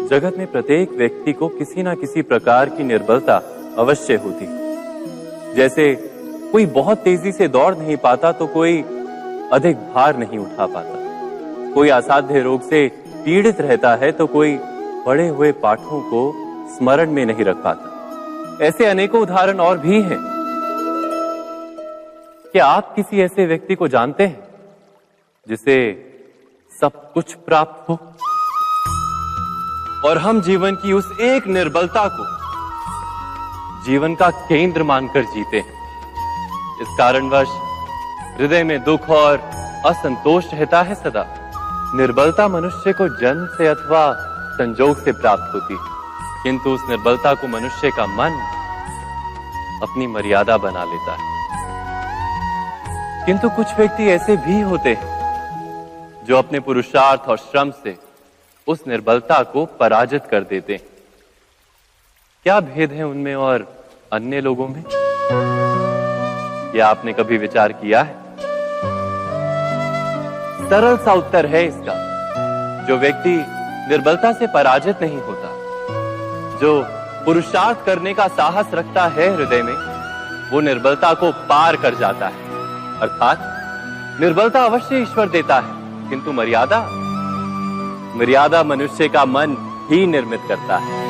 जगत में प्रत्येक व्यक्ति को किसी ना किसी प्रकार की निर्बलता अवश्य होती। जैसे कोई बहुत तेजी से दौड़ नहीं पाता तो कोई अधिक भार नहीं उठा पाता, कोई असाध्य रोग से पीड़ित रहता है तो कोई पढ़े हुए पाठों को स्मरण में नहीं रख पाता। ऐसे अनेकों उदाहरण और भी हैं। क्या आप किसी ऐसे व्यक्ति को जानते हैं जिसे सब कुछ प्राप्त हो और हम जीवन की उस एक निर्बलता को जीवन का केंद्र मानकर जीते हैं? इस कारणवश हृदय में दुख और असंतोष रहता है सदा। निर्बलता मनुष्य को जन्म से अथवा संजोग से प्राप्त होती है, किंतु उस निर्बलता को मनुष्य का मन अपनी मर्यादा बना लेता है। किंतु कुछ व्यक्ति ऐसे भी होते हैं जो अपने पुरुषार्थ और श्रम से उस निर्बलता को पराजित कर देते हैं। क्या भेद है उनमें और अन्य लोगों में? क्या आपने कभी विचार किया है? सरल सा उत्तर है इसका। जो व्यक्ति निर्बलता से पराजित नहीं होता, जो पुरुषार्थ करने का साहस रखता है हृदय में, वो निर्बलता को पार कर जाता है। अर्थात निर्बलता अवश्य ईश्वर देता है, किंतु मर्यादा मनुष्य का मन ही निर्मित करता है।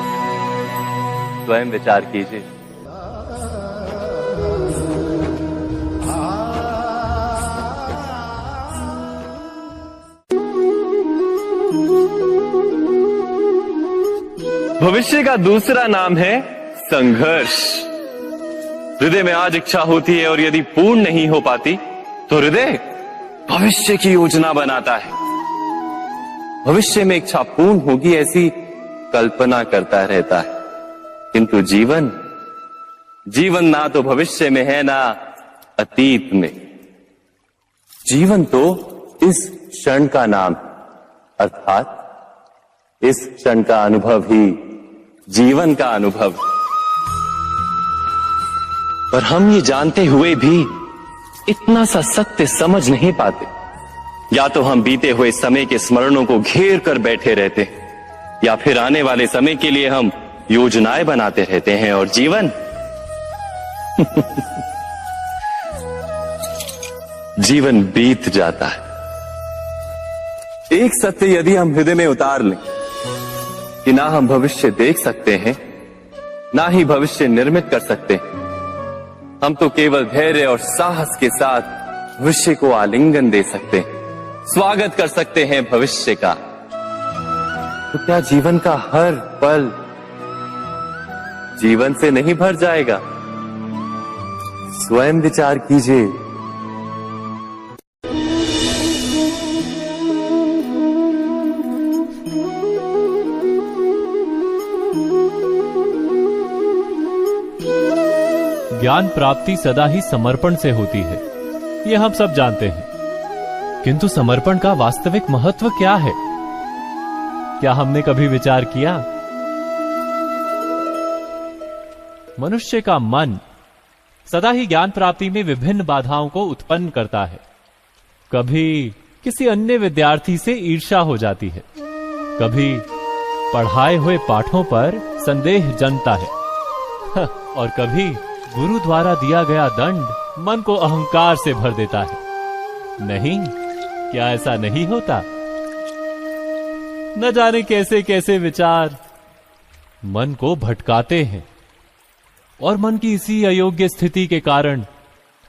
स्वयं विचार कीजिए। भविष्य का दूसरा नाम है संघर्ष। हृदय में आज इच्छा होती है और यदि पूर्ण नहीं हो पाती तो हृदय भविष्य की योजना बनाता है। भविष्य में इच्छा पूर्ण होगी ऐसी कल्पना करता रहता है, किंतु जीवन ना तो भविष्य में है ना अतीत में। जीवन तो इस क्षण का नाम है, अर्थात इस क्षण का अनुभव ही जीवन का अनुभव। पर हम ये जानते हुए भी इतना सा सत्य समझ नहीं पाते। या तो हम बीते हुए समय के स्मरणों को घेर कर बैठे रहते हैं, या फिर आने वाले समय के लिए हम योजनाएं बनाते रहते हैं और जीवन जीवन बीत जाता है। एक सत्य यदि हम हृदय में उतार लें कि ना हम भविष्य देख सकते हैं, ना ही भविष्य निर्मित कर सकते हैं, हम तो केवल धैर्य और साहस के साथ भविष्य को आलिंगन दे सकते हैं, स्वागत कर सकते हैं भविष्य का। तो क्या जीवन का हर पल जीवन से नहीं भर जाएगा? स्वयं विचार कीजिए। ज्ञान प्राप्ति सदा ही समर्पण से होती है, ये हम सब जानते हैं। किंतु समर्पण का वास्तविक महत्व क्या है? क्या हमने कभी विचार किया? मनुष्य का मन सदा ही ज्ञान प्राप्ति में विभिन्न बाधाओं को उत्पन्न करता है। कभी किसी अन्य विद्यार्थी से ईर्ष्या हो जाती है, कभी पढ़ाए हुए पाठों पर संदेह जन्मता है और कभी गुरु द्वारा दिया गया दंड मन को अहंकार से भर देता है। नहीं, क्या ऐसा नहीं होता? न जाने कैसे कैसे विचार मन को भटकाते हैं और मन की इसी अयोग्य स्थिति के कारण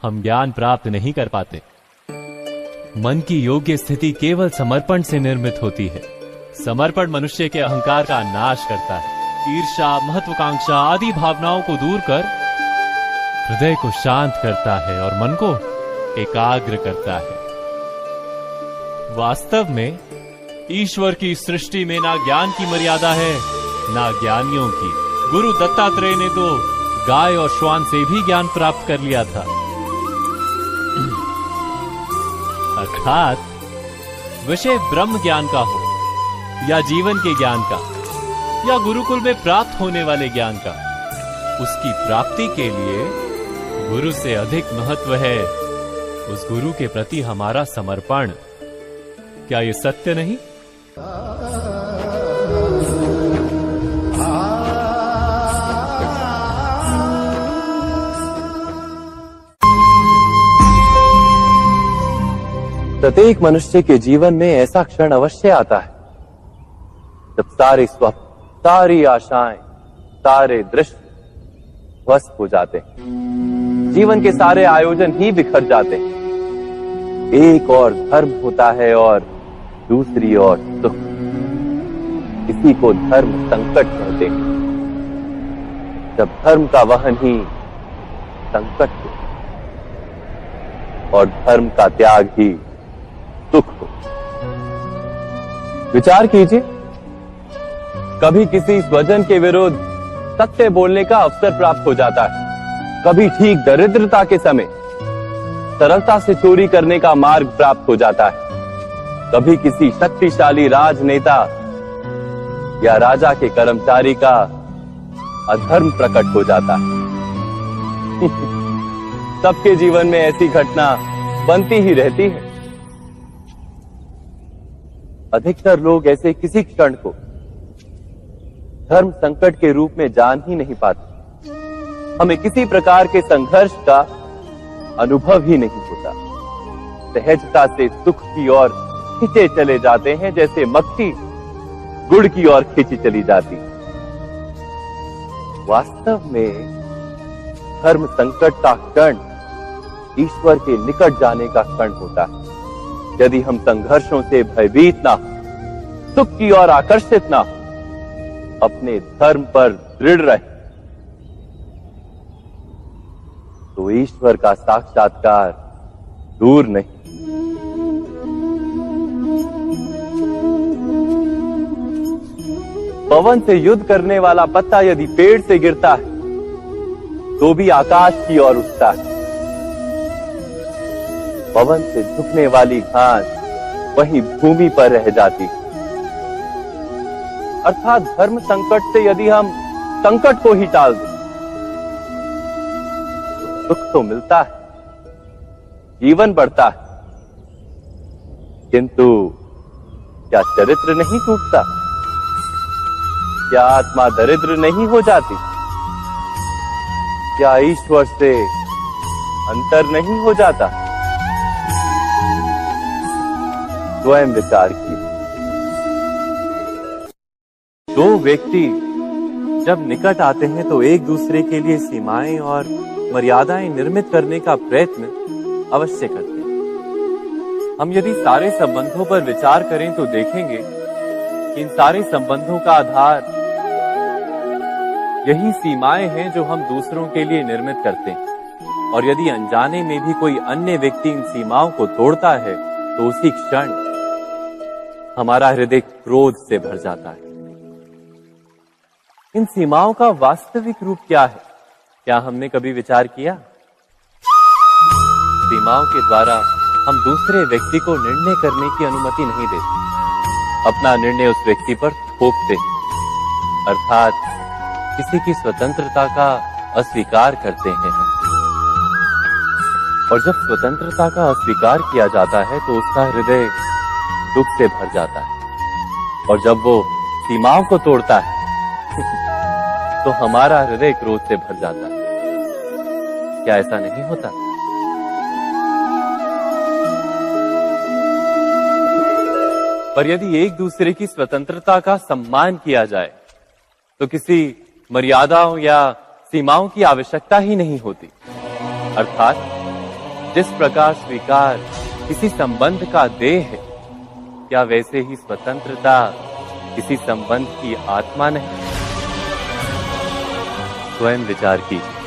हम ज्ञान प्राप्त नहीं कर पाते। मन की योग्य स्थिति केवल समर्पण से निर्मित होती है। समर्पण मनुष्य के अहंकार का नाश करता है। ईर्ष्या, महत्वाकांक्षा आदि भावनाओं को दूर कर हृदय को शांत करता है और मन को एकाग्र करता है। वास्तव में ईश्वर की सृष्टि में ना ज्ञान की मर्यादा है ना ज्ञानियों की। गुरु दत्तात्रेय ने तो गाय और श्वान से भी ज्ञान प्राप्त कर लिया था। अर्थात विषय ब्रह्म ज्ञान का हो या जीवन के ज्ञान का या गुरुकुल में प्राप्त होने वाले ज्ञान का, उसकी प्राप्ति के लिए गुरु से अधिक महत्व है उस गुरु के प्रति हमारा समर्पण। क्या ये सत्य नहीं? प्रत्येक मनुष्य के जीवन में ऐसा क्षण अवश्य आता है जब सारे स्वप्न, सारी आशाएं, सारे दृश्य ध्वस्त हो जाते हैं। जीवन के सारे आयोजन ही बिखर जाते हैं। एक और धर्म होता है और दूसरी ओर सुख। इसी को धर्म संकट कहते हैं। जब धर्म का वहन ही संकट हो और धर्म का त्याग ही सुख हो। विचार कीजिए, कभी किसी स्वजन के विरुद्ध सत्य बोलने का अवसर प्राप्त हो जाता है, कभी ठीक दरिद्रता के समय सरलता से चोरी करने का मार्ग प्राप्त हो जाता है, कभी किसी शक्तिशाली राजनेता या राजा के कर्मचारी का अधर्म प्रकट हो जाता है। सबके जीवन में ऐसी घटना बनती ही रहती है। अधिकतर लोग ऐसे किसी क्षण को धर्म संकट के रूप में जान ही नहीं पाते। हमें किसी प्रकार के संघर्ष का अनुभव ही नहीं होता। सहजता से सुख की ओर खींचे चले जाते हैं, जैसे मक्खी गुड़ की ओर खींची चली जाती। वास्तव में धर्म संकट का क्षण ईश्वर के निकट जाने का क्षण होता है। यदि हम संघर्षों से भयभीत ना हो, सुख की ओर आकर्षित ना हो, अपने धर्म पर दृढ़ रहे, तो ईश्वर का साक्षात्कार दूर नहीं। पवन से युद्ध करने वाला पत्ता यदि पेड़ से गिरता है तो भी आकाश की ओर उठता है। पवन से झुकने वाली घास वहीं भूमि पर रह जाती है। अर्थात धर्म संकट से यदि हम संकट को ही टाल दें तो सुख तो मिलता है, जीवन बढ़ता है, किंतु क्या चरित्र नहीं टूटता? क्या आत्मा दरिद्र नहीं हो जाती? क्या ईश्वर से अंतर नहीं हो जाता? स्वयं विचार कीजिए। दो व्यक्ति जब निकट आते हैं तो एक दूसरे के लिए सीमाएं और मर्यादाएं निर्मित करने का प्रयत्न अवश्य करते हैं। हम यदि सारे संबंधों पर विचार करें तो देखेंगे कि इन सारे संबंधों का आधार यही सीमाएं हैं जो हम दूसरों के लिए निर्मित करते हैं। और यदि अनजाने में भी कोई अन्य व्यक्ति इन सीमाओं को तोड़ता है तो उसी क्षण हमारा हृदय क्रोध से भर जाता है। इन सीमाओं का वास्तविक रूप क्या है? क्या हमने कभी विचार किया? सीमाओं के द्वारा हम दूसरे व्यक्ति को निर्णय करने की अनुमति नहीं देते। अपना निर्णय उस व्यक्ति पर थोपते हैं, अर्थात किसी की स्वतंत्रता का अस्वीकार करते हैं हम। और जब स्वतंत्रता का अस्वीकार किया जाता है तो उसका हृदय दुख से भर जाता है। और जब वो सीमाओं को तोड़ता है तो हमारा हृदय क्रोध से भर जाता है। क्या ऐसा नहीं होता? पर यदि एक दूसरे की स्वतंत्रता का सम्मान किया जाए तो किसी मर्यादाओं या सीमाओं की आवश्यकता ही नहीं होती। अर्थात जिस प्रकार स्वीकार किसी संबंध का देह है, क्या वैसे ही स्वतंत्रता किसी संबंध की आत्मा नहीं? स्वयं विचार कीजिए।